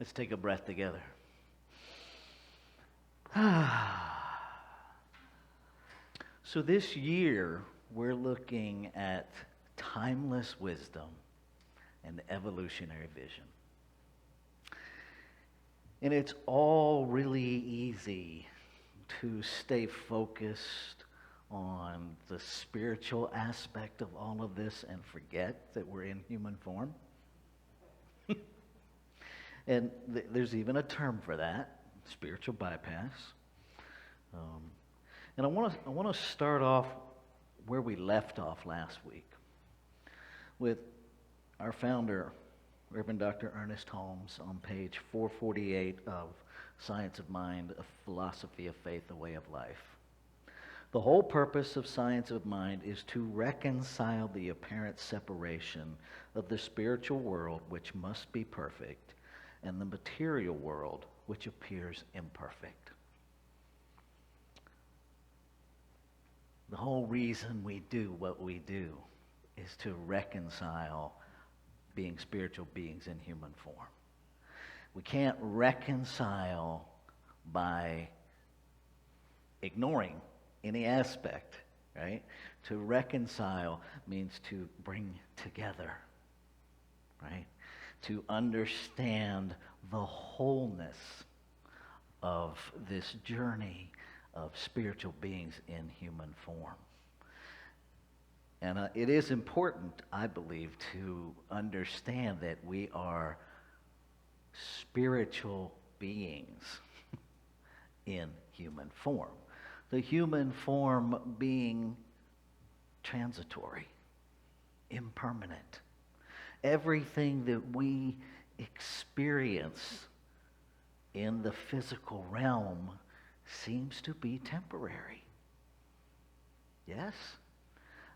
Let's take a breath together. So this year, we're looking at timeless wisdom and evolutionary vision. And it's all really easy to stay focused on the spiritual aspect of all of this and forget that we're in human form. And there's even a term for that, spiritual bypass. And I want to start off where we left off last week with our founder, Reverend Dr. Ernest Holmes, on page 448 of Science of Mind, A Philosophy of Faith, A Way of Life. The whole purpose of Science of Mind is to reconcile the apparent separation of the spiritual world, which must be perfect, and the material world, which appears imperfect. The whole reason we do what we do is to reconcile being spiritual beings in human form. We can't reconcile by ignoring any aspect, right? To reconcile means to bring together, right? To understand the wholeness of this journey of spiritual beings in human form. And it is important, I believe, to understand that we are spiritual beings in human form. The human form being transitory, impermanent. Everything that we experience in the physical realm seems to be temporary. Yes?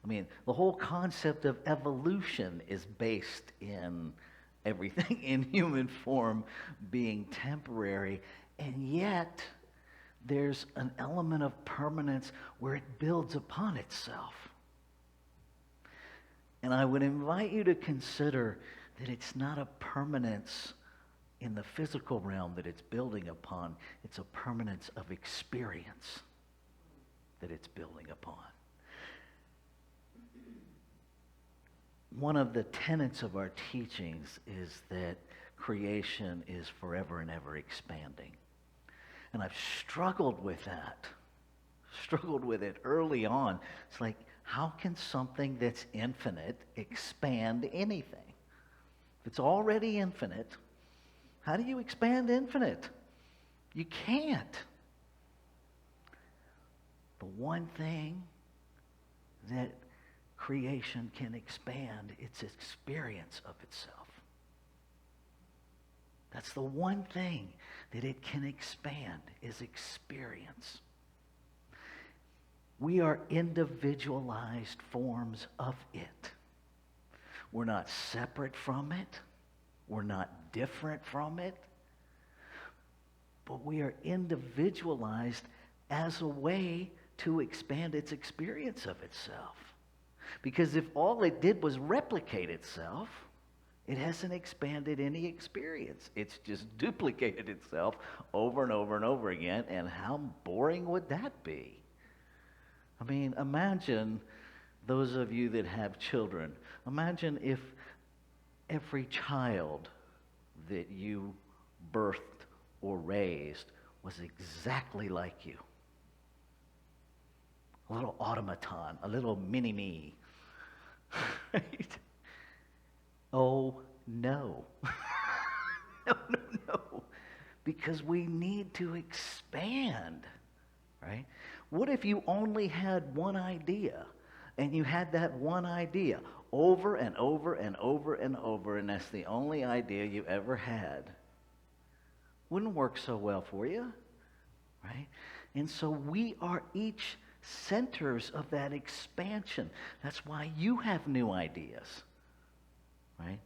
I mean, the whole concept of evolution is based in everything in human form being temporary, and yet there's an element of permanence where it builds upon itself. And I would invite you to consider that it's not a permanence in the physical realm that it's building upon. It's a permanence of experience that it's building upon. One of the tenets of our teachings is that creation is forever and ever expanding. And I've struggled with that. Struggled with it early on. It's like, how can something that's infinite expand anything? If it's already infinite, how do you expand infinite? You can't. The one thing that creation can expand, its experience of itself. That's the one thing that it can expand, is experience. We are individualized forms of it. We're not separate from it. We're not different from it. But we are individualized as a way to expand its experience of itself. Because if all it did was replicate itself, it hasn't expanded any experience. It's just duplicated itself over and over and over again, and how boring would that be? I mean, imagine those of you that have children. Imagine if every child that you birthed or raised was exactly like you. A little automaton, a little mini-me. Right? Oh, no. No. Because we need to expand, right? What if you only had one idea, and you had that one idea over and over and over and over, and that's the only idea you ever had? Wouldn't work so well for you, right? And so we are each centers of that expansion. That's why you have new ideas, right?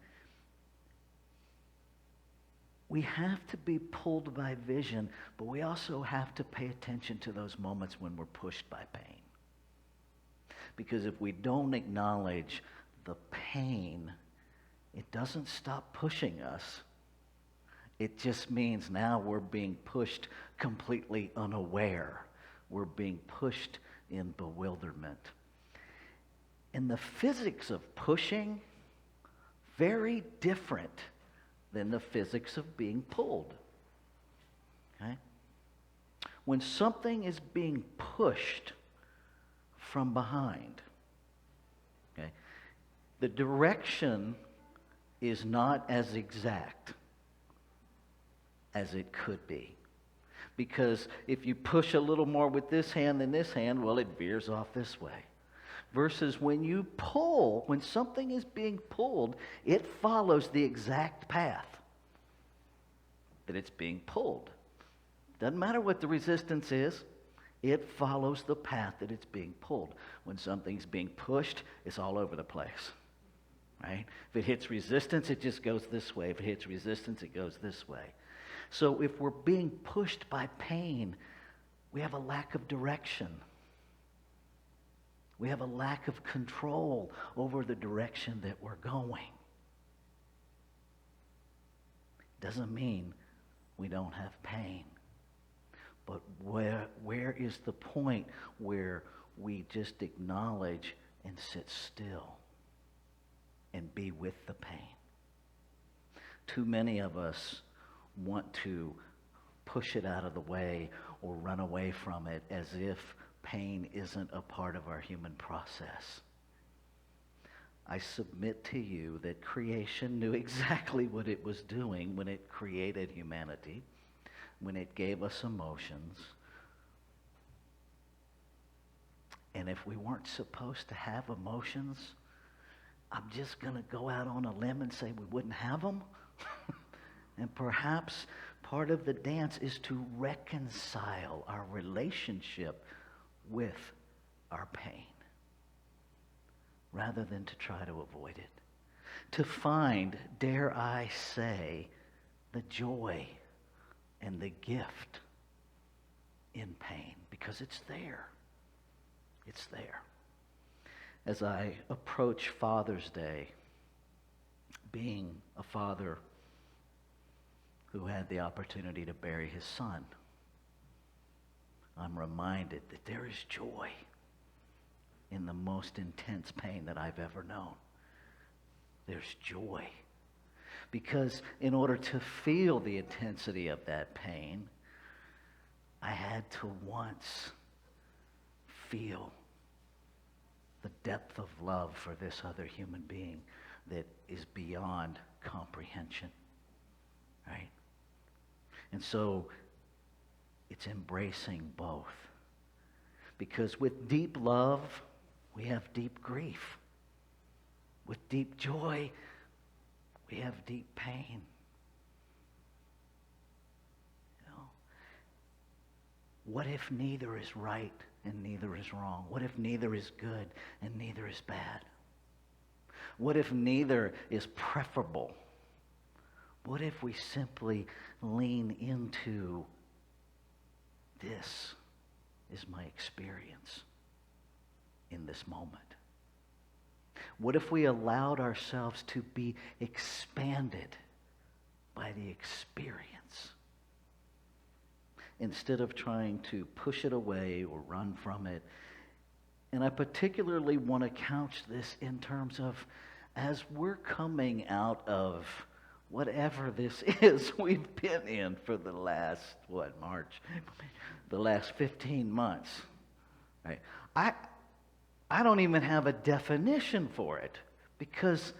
We have to be pulled by vision, but we also have to pay attention to those moments when we're pushed by pain. Because if we don't acknowledge the pain, it doesn't stop pushing us. It just means now we're being pushed completely unaware. We're being pushed in bewilderment. And the physics of pushing, very different than the physics of being pulled. Okay? When something is being pushed from behind, okay, the direction is not as exact as it could be. Because if you push a little more with this hand than this hand, well, it veers off this way. Versus when you pull, when something is being pulled, it follows the exact path that it's being pulled. Doesn't matter what the resistance is, it follows the path that it's being pulled. When something's being pushed, it's all over the place. Right? If it hits resistance, it just goes this way. If it hits resistance, it goes this way. So if we're being pushed by pain, we have a lack of direction. We have a lack of control over the direction that we're going. Doesn't mean we don't have pain. But where is the point where we just acknowledge and sit still and be with the pain? Too many of us want to push it out of the way or run away from it as if pain isn't a part of our human process. I submit to you that creation knew exactly what it was doing when it created humanity, when it gave us emotions. And if we weren't supposed to have emotions, I'm just going to go out on a limb and say we wouldn't have them. And perhaps part of the dance is to reconcile our relationship with our pain rather than to try to avoid it. To find, dare I say, the joy and the gift in pain, because it's there. It's there. As I approach Father's Day, being a father who had the opportunity to bury his son, I'm reminded that there is joy in the most intense pain that I've ever known. There's joy. Because in order to feel the intensity of that pain, I had to once feel the depth of love for this other human being that is beyond comprehension. Right? And so it's embracing both. Because with deep love, we have deep grief. With deep joy, we have deep pain. You know, what if neither is right and neither is wrong? What if neither is good and neither is bad? What if neither is preferable? What if we simply lean into this is my experience in this moment? What if we allowed ourselves to be expanded by the experience instead of trying to push it away or run from it? And I particularly want to couch this in terms of as we're coming out of whatever this is we've been in for the last, March? The last 15 months. Right? I don't even have a definition for it because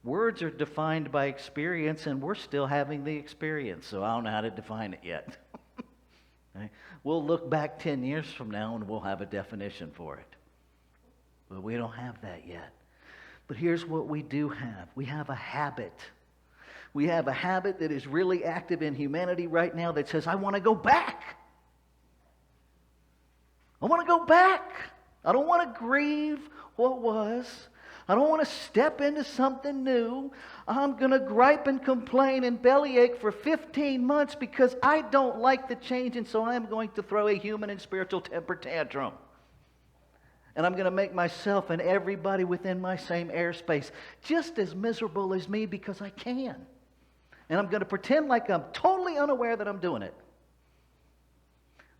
words are defined by experience and we're still having the experience, so I don't know how to define it yet. Right? We'll look back 10 years from now and we'll have a definition for it. But we don't have that yet. But here's what we do have. We have a habit. We have a habit that is really active in humanity right now that says, I want to go back. I want to go back. I don't want to grieve what was. I don't want to step into something new. I'm going to gripe and complain and bellyache for 15 months because I don't like the change, and so I'm going to throw a human and spiritual temper tantrum. And I'm going to make myself and everybody within my same airspace just as miserable as me because I can. And I'm going to pretend like I'm totally unaware that I'm doing it.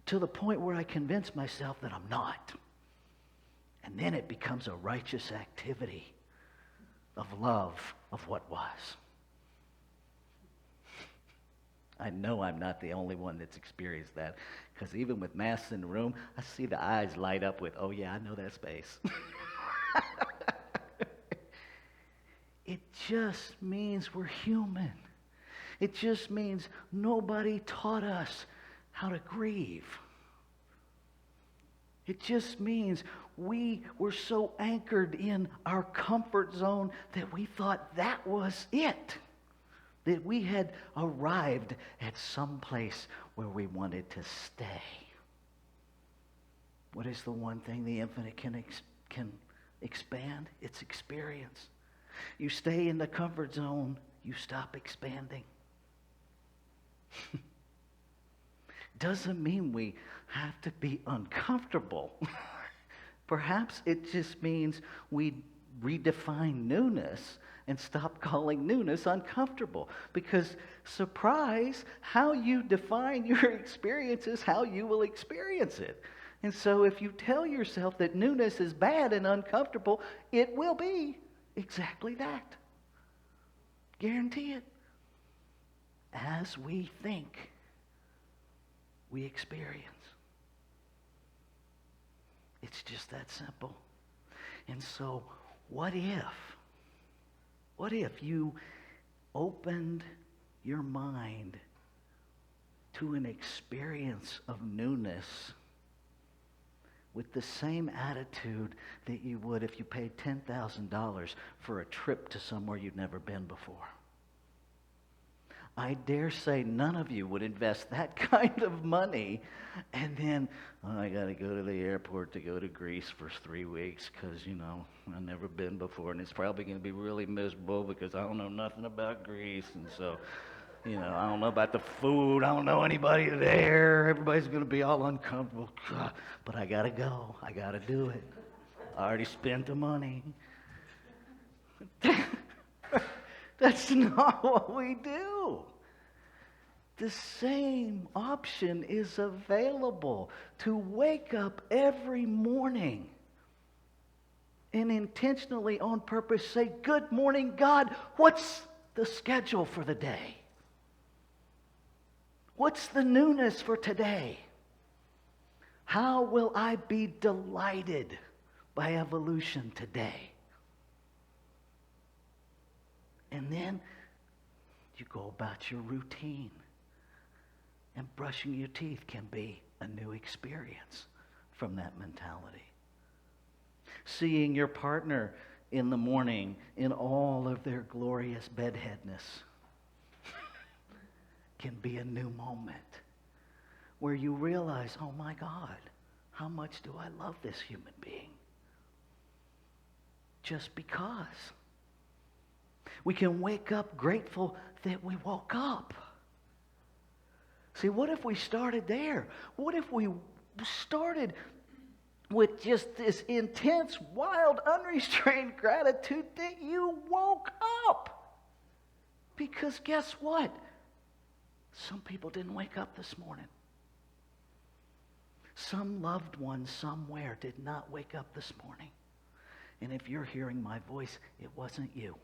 To the point where I convince myself that I'm not. And then it becomes a righteous activity of love of what was. I know I'm not the only one that's experienced that, because even with masks in the room, I see the eyes light up with, oh yeah, I know that space. It just means we're human. It just means nobody taught us how to grieve. It just means we were so anchored in our comfort zone that we thought that was it. That we had arrived at some place where we wanted to stay. What is the one thing the infinite can expand? It's experience. You stay in the comfort zone, you stop expanding. Doesn't mean we have to be uncomfortable. Perhaps it just means we redefine newness and stop calling newness uncomfortable. Because, surprise, how you define your experience is how you will experience it. And so if you tell yourself that newness is bad and uncomfortable, it will be exactly that. Guarantee it. As we think, we experience. It's just that simple. And so, what if you opened your mind to an experience of newness with the same attitude that you would if you paid $10,000 for a trip to somewhere you'd never been before? I dare say none of you would invest that kind of money and then, oh, I got to go to the airport to go to Greece for 3 weeks because, I've never been before and it's probably going to be really miserable because I don't know nothing about Greece. And so, I don't know about the food. I don't know anybody there. Everybody's going to be all uncomfortable. But I got to go. I got to do it. I already spent the money. That's not what we do. The same option is available to wake up every morning and intentionally on purpose say, good morning, God. What's the schedule for the day? What's the newness for today? How will I be delighted by evolution today? And then you go about your routine. And brushing your teeth can be a new experience from that mentality. Seeing your partner in the morning in all of their glorious bedheadness can be a new moment where you realize, oh my God, how much do I love this human being? Just because. We can wake up grateful that we woke up. See, what if we started there? What if we started with just this intense, wild, unrestrained gratitude that you woke up? Because guess what? Some people didn't wake up this morning. Some loved one somewhere did not wake up this morning. And if you're hearing my voice, it wasn't you.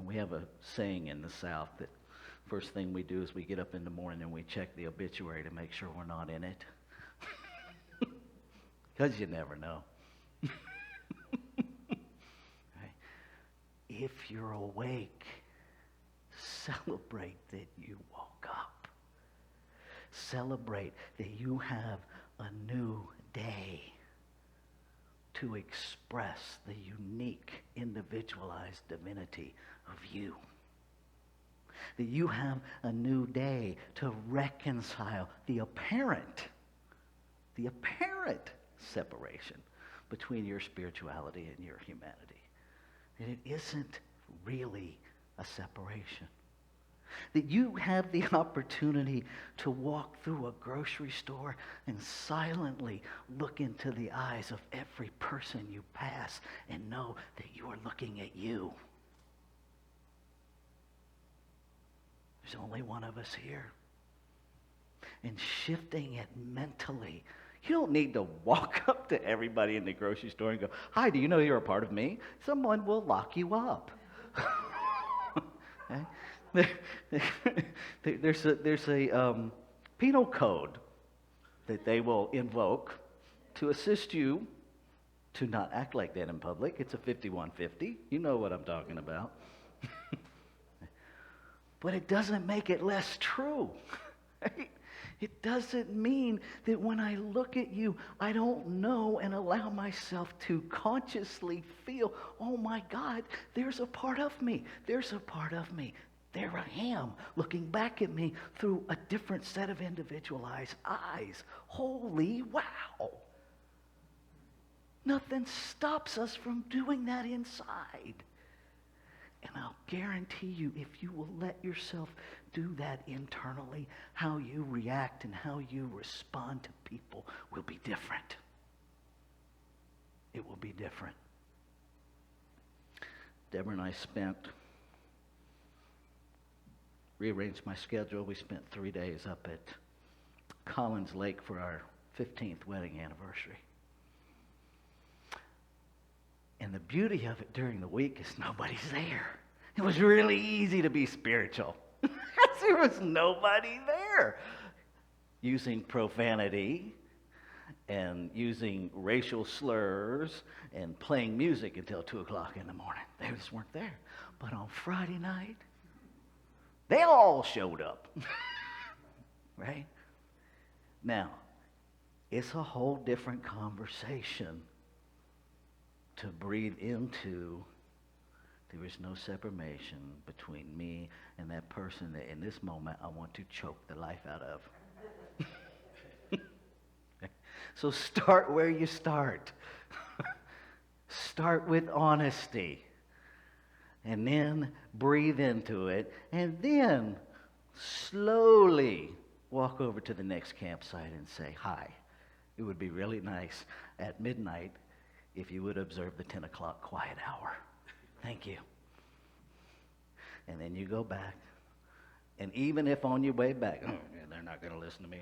We have a saying in the South that first thing we do is we get up in the morning and we check the obituary to make sure we're not in it. Because you never know. Right? If you're awake, celebrate that you woke up. Celebrate that you have a new day to express the unique, individualized divinity of you. That you have a new day to reconcile the apparent separation between your spirituality and your humanity. That it isn't really a separation. That you have the opportunity to walk through a grocery store and silently look into the eyes of every person you pass and know that you are looking at you. There's only one of us here. And shifting it mentally. You don't need to walk up to everybody in the grocery store and go, "Hi, do you know you're a part of me?" Someone will lock you up. Okay? There's a penal code that they will invoke to assist you to not act like that in public. It's a 5150. You know what I'm talking about. But it doesn't make it less true. Right? It doesn't mean that when I look at you, I don't know and allow myself to consciously feel, "Oh my God, there's a part of me. There's a part of me. There I am, looking back at me through a different set of individualized eyes." Holy wow. Nothing stops us from doing that inside. And I'll guarantee you, if you will let yourself do that internally, how you react and how you respond to people will be different. It will be different. Deborah and I rearranged my schedule. We spent 3 days up at Collins Lake for our 15th wedding anniversary. And the beauty of it during the week is nobody's there. It was really easy to be spiritual. There was nobody there. Using profanity and using racial slurs and playing music until 2 o'clock in the morning. They just weren't there. But on Friday night, they all showed up. Right? Now, it's a whole different conversation to breathe into. There is no separation between me and that person that in this moment I want to choke the life out of. So start where you start. Start with honesty. And then breathe into it. And then slowly walk over to the next campsite and say, "Hi, it would be really nice at midnight if you would observe the 10 o'clock quiet hour. Thank you." And then you go back. And even if on your way back, "Oh, yeah, they're not going to listen to me."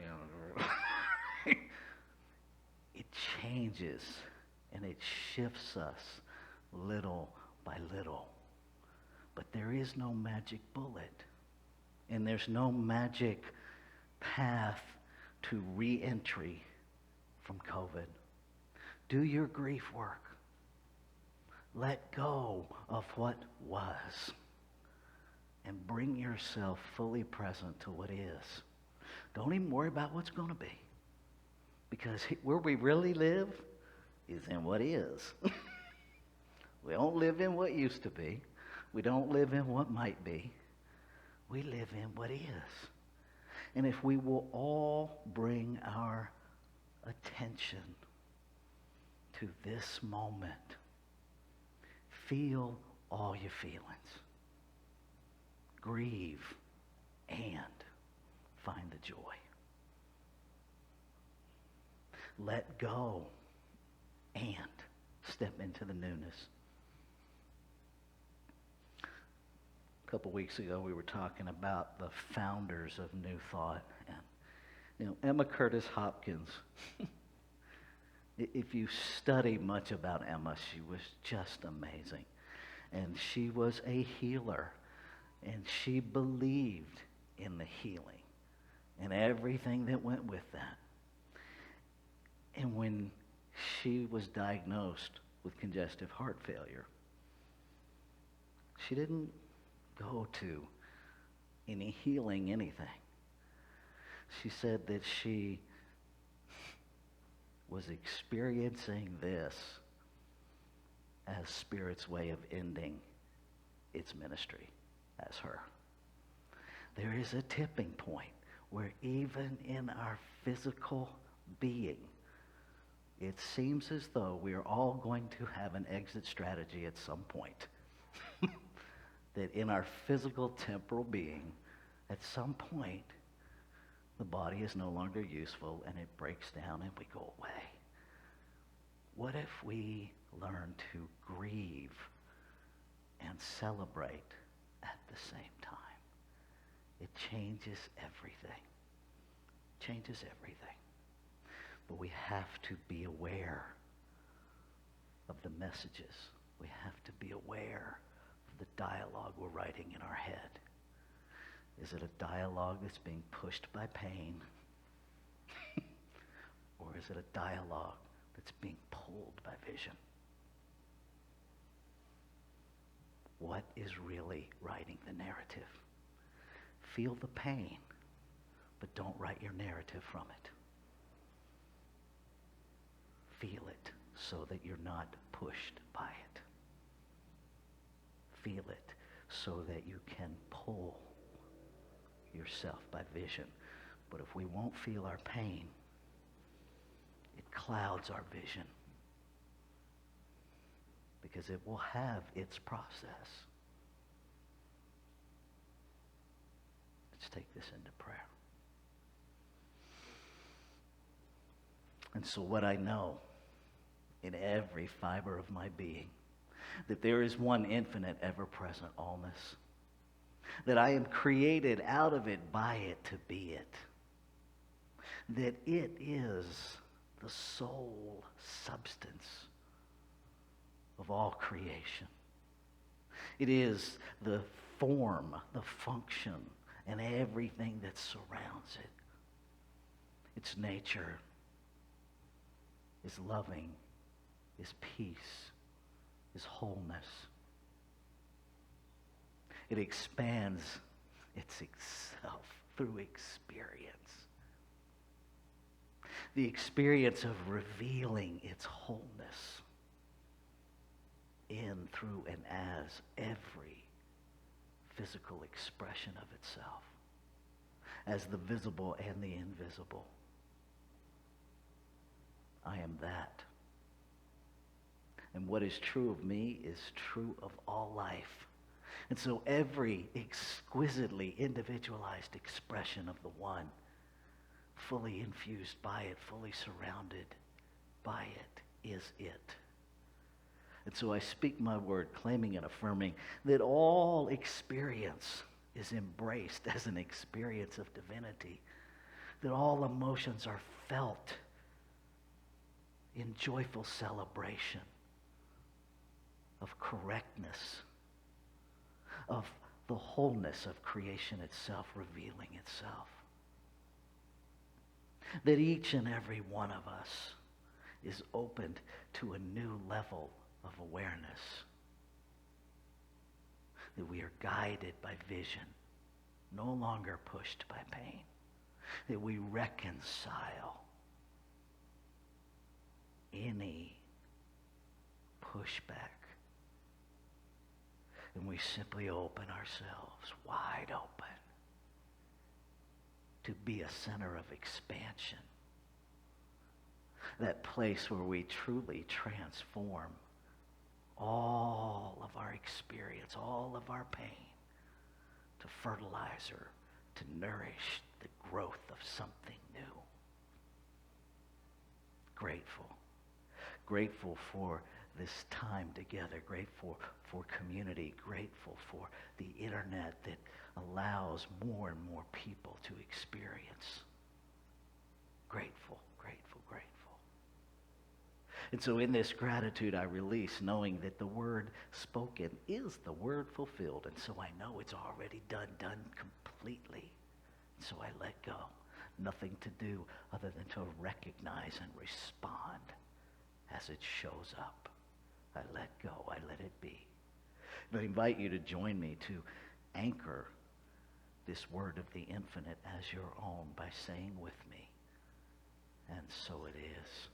It changes and it shifts us little by little. But there is no magic bullet. And there's no magic path to re-entry from COVID. Do your grief work. Let go of what was. And bring yourself fully present to what is. Don't even worry about what's going to be. Because where we really live is in what is. We don't live in what used to be. We don't live in what might be. We live in what is. And if we will all bring our attention to this moment, feel all your feelings, grieve, and find the joy. Let go and step into the newness. A couple weeks ago, we were talking about the founders of New Thought. And, Emma Curtis Hopkins, if you study much about Emma, she was just amazing. And she was a healer. And she believed in the healing and everything that went with that. And when she was diagnosed with congestive heart failure, she didn't go to any healing, anything. She said that she was experiencing this as Spirit's way of ending its ministry as her. There is a tipping point where even in our physical being, it seems as though we are all going to have an exit strategy at some point. That in our physical temporal being, at some point, the body is no longer useful and it breaks down and we go away. What if we learn to grieve and celebrate at the same time? it changes everything. Changes everything. But we have to be aware of the messages. We have to be aware of the dialogue we're writing in our head. Is it a dialogue that's being pushed by pain? Or is it a dialogue that's being pulled by vision? What is really writing the narrative? Feel the pain, but don't write your narrative from it. Feel it so that you're not pushed by it. Feel it so that you can pull yourself by vision. But if we won't feel our pain, it clouds our vision, because it will have its process. Let's take this into prayer. And so what I know in every fiber of my being, that there is one infinite, ever-present allness, that I am created out of it, by it, to be it, that it is the sole substance of all creation. It is the form, the function, and everything that surrounds it. Its nature is loving, is peace, is wholeness. It expands itself through experience. The experience of revealing its wholeness in, through, and as every physical expression of itself, as the visible and the invisible. I am that. And what is true of me is true of all life. And so every exquisitely individualized expression of the one, fully infused by it, fully surrounded by it, is it. And so I speak my word, claiming and affirming that all experience is embraced as an experience of divinity, that all emotions are felt in joyful celebration of correctness, of the wholeness of creation itself revealing itself. That each and every one of us is opened to a new level of awareness. That we are guided by vision, no longer pushed by pain. That we reconcile any pushback. And we simply open ourselves wide open to be a center of expansion. That place where we truly transform all of our experience, all of our pain, to fertilizer, to nourish the growth of something new. Grateful. Grateful for this time together. Grateful for community. Grateful for the internet that allows more and more people to experience. Grateful, grateful, grateful. And so in this gratitude I release, knowing that the word spoken is the word fulfilled. And so I know it's already done completely. So I let go. Nothing to do other than to recognize and respond as it shows up. I let go. I let it be. And I invite you to join me to anchor this word of the infinite as your own by saying with me, and so it is.